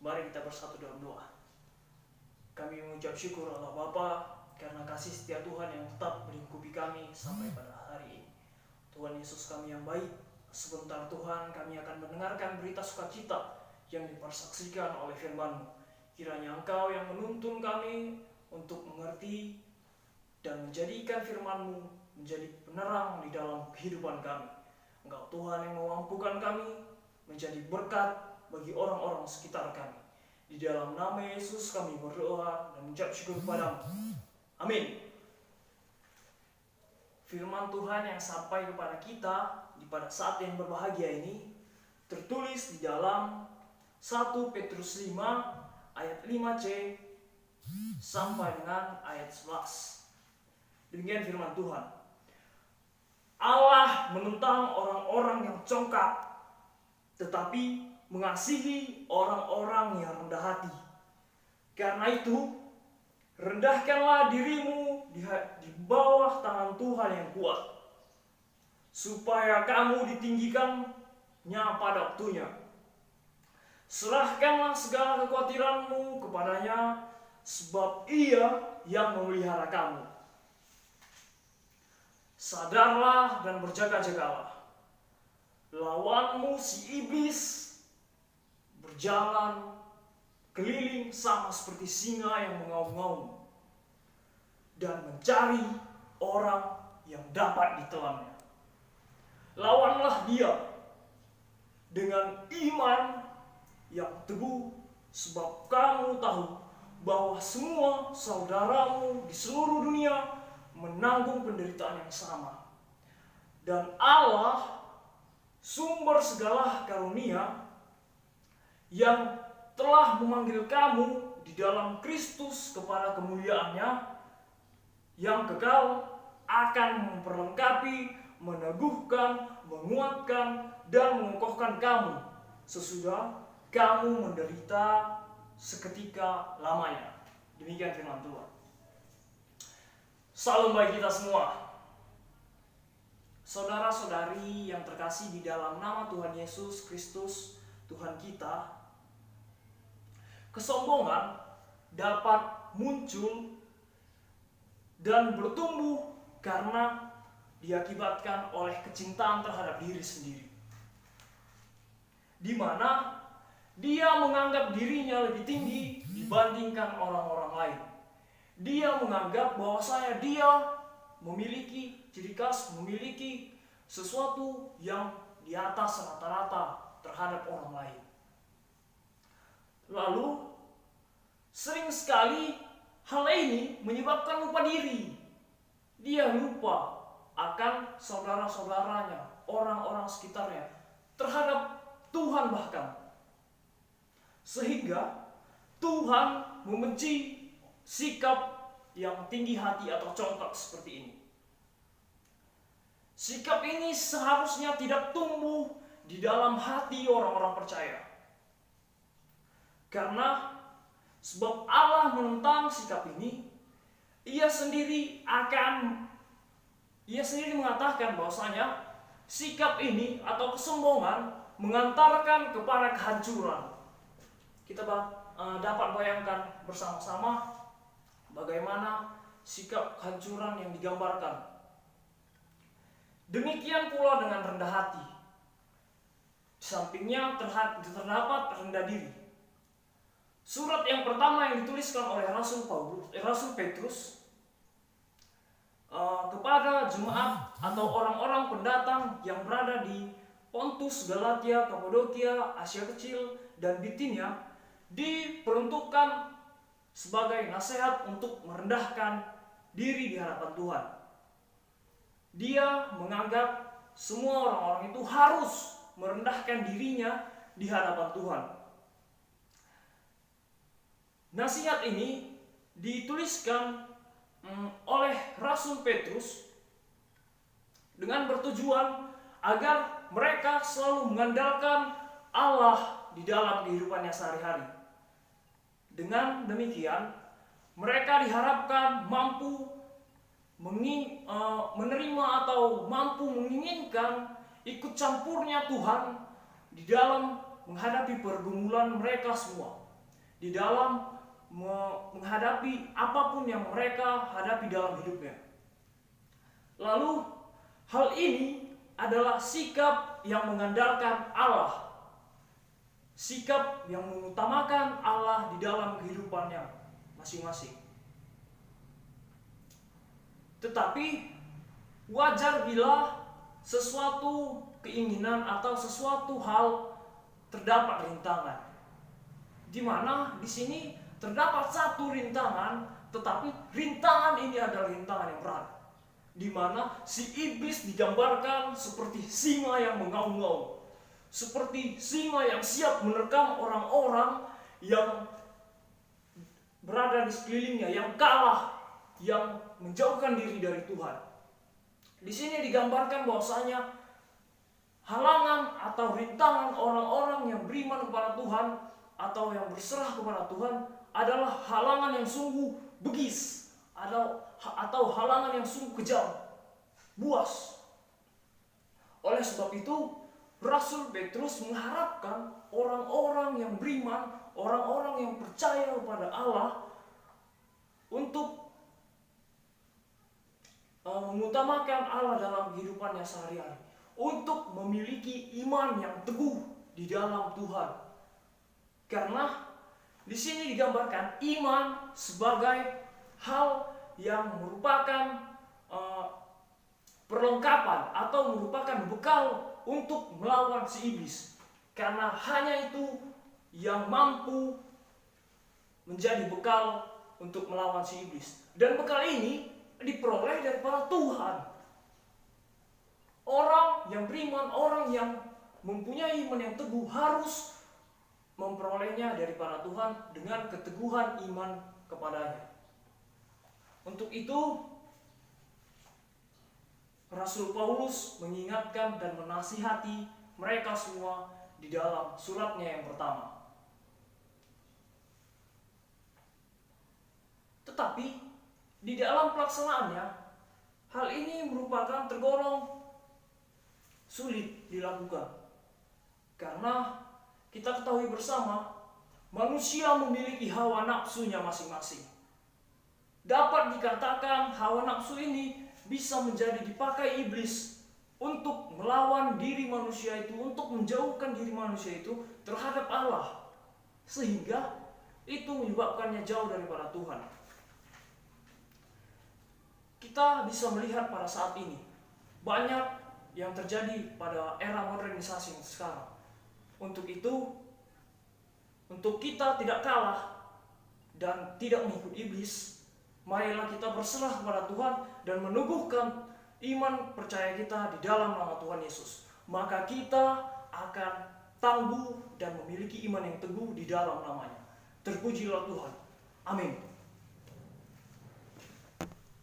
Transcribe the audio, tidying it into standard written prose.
Mari kita bersatu dalam doa. Kami mengucap syukur Allah Bapa karena kasih setia Tuhan yang tetap melingkupi kami sampai pada hari ini. Tuhan Yesus kami yang baik, sebentar Tuhan kami akan mendengarkan berita sukacita yang dipersaksikan oleh firman-Mu. Kiranya Engkau yang menuntun kami untuk mengerti dan menjadikan firman-Mu menjadi penerang di dalam kehidupan kami. Engkau Tuhan yang memampukan kami menjadi berkat bagi orang-orang sekitar kami. Di dalam nama Yesus kami berdoa dan mengucap syukur kepada-Mu. Amin. Firman Tuhan yang sampai kepada kita pada saat yang berbahagia ini tertulis di dalam 1 Petrus 5 ayat 5c sampai dengan ayat 11. Demikian firman Tuhan. Allah menentang orang-orang yang congkak, tetapi mengasihi orang-orang yang rendah hati. Karena itu, rendahkanlah dirimu di bawah tangan Tuhan yang kuat, supaya kamu ditinggikannya pada waktunya. Serahkanlah segala kekhawatiranmu kepadanya, sebab Ia yang memelihara kamu. Sadarlah dan berjaga-jagalah. Lawanmu si iblis berjalan keliling sama seperti singa yang mengaum-ngaum dan mencari orang yang dapat ditelannya. Lawanlah dia dengan iman yang teguh, sebab kamu tahu bahwa semua saudaramu di seluruh dunia menanggung penderitaan yang sama. Dan Allah, sumber segala karunia, yang telah memanggil kamu di dalam Kristus kepada kemuliaan-Nya yang kekal, akan memperlengkapi, meneguhkan, menguatkan, dan mengokohkan kamu sesudah kamu menderita seketika lamanya. Demikian firman Tuhan. Salam bagi kita semua. Saudara-saudari yang terkasih di dalam nama Tuhan Yesus Kristus, Tuhan kita, kesombongan dapat muncul dan bertumbuh karena diakibatkan oleh kecintaan terhadap diri sendiri, di mana dia menganggap dirinya lebih tinggi dibandingkan orang-orang lain. Dia menganggap bahwasanya dia memiliki ciri khas, memiliki sesuatu yang di atas rata-rata terhadap orang lain. Lalu sering sekali hal ini menyebabkan lupa diri. Dia lupa akan saudara-saudaranya, orang-orang sekitarnya, terhadap Tuhan bahkan. Sehingga Tuhan membenci sikap yang tinggi hati atau congkak seperti ini. Sikap ini seharusnya tidak tumbuh di dalam hati orang-orang percaya. Karena sebab Allah menentang sikap ini, Ia sendiri mengatakan bahwasanya sikap ini atau kesombongan mengantarkan kepada kehancuran. Kita dapat bayangkan bersama-sama bagaimana sikap kehancuran yang digambarkan. Demikian pula dengan rendah hati. Di sampingnya terdapat rendah diri. Surat yang pertama yang dituliskan oleh Rasul Petrus kepada jemaat atau orang-orang pendatang yang berada di Pontus, Galatia, Kapadokia, Asia Kecil, dan Bitinia, diperuntukkan sebagai nasihat untuk merendahkan diri di hadapan Tuhan. Dia menganggap semua orang-orang itu harus merendahkan dirinya di hadapan Tuhan. Nasihat ini dituliskan oleh Rasul Petrus dengan bertujuan agar mereka selalu mengandalkan Allah di dalam kehidupannya sehari-hari. Dengan demikian, mereka diharapkan mampu menerima atau mampu menginginkan ikut campurnya Tuhan di dalam menghadapi pergumulan mereka semua. di dalam menghadapi apapun yang mereka hadapi dalam hidupnya. Lalu hal ini adalah sikap yang mengandalkan Allah, sikap yang mengutamakan Allah di dalam kehidupannya masing-masing. Tetapi wajar bila sesuatu keinginan atau sesuatu hal terdapat rintangan, di mana di sini terdapat satu rintangan, tetapi rintangan ini adalah rintangan yang berat, di mana si iblis digambarkan seperti singa yang mengaum-ngaum, seperti singa yang siap menerkam orang-orang yang berada di sekelilingnya, yang kalah, yang menjauhkan diri dari Tuhan. Di sini digambarkan bahwasanya halangan atau rintangan orang-orang yang beriman kepada Tuhan atau yang berserah kepada Tuhan adalah halangan yang sungguh begis, atau halangan yang sungguh kejam, buas. Oleh sebab itu, Rasul Petrus mengharapkan orang-orang yang beriman, orang-orang yang percaya kepada Allah untuk mengutamakan Allah dalam kehidupannya sehari-hari, untuk memiliki iman yang teguh di dalam Tuhan. Karena di sini digambarkan iman sebagai hal yang merupakan perlengkapan atau merupakan bekal untuk melawan si iblis. Karena hanya itu yang mampu menjadi bekal untuk melawan si iblis. Dan bekal ini diperoleh daripada Tuhan. Orang yang beriman, orang yang mempunyai iman yang teguh harus memperolehnya daripada Tuhan dengan keteguhan iman kepadanya. Untuk itu, Rasul Paulus mengingatkan dan menasihati mereka semua di dalam suratnya yang pertama. Tetapi di dalam pelaksanaannya, hal ini merupakan tergolong sulit dilakukan. Karena kita ketahui bersama, manusia memiliki hawa nafsunya masing-masing. Dapat dikatakan hawa nafsu ini bisa menjadi dipakai iblis untuk melawan diri manusia itu, untuk menjauhkan diri manusia itu terhadap Allah, sehingga itu menyebabkannya jauh daripada Tuhan. Kita bisa melihat pada saat ini banyak yang terjadi pada era modernisasi sekarang. Untuk itu, untuk kita tidak kalah dan tidak mengikut iblis, marilah kita berserah kepada Tuhan dan meneguhkan iman percaya kita di dalam nama Tuhan Yesus. Maka kita akan tangguh dan memiliki iman yang teguh di dalam namanya. Terpujilah Tuhan. Amin.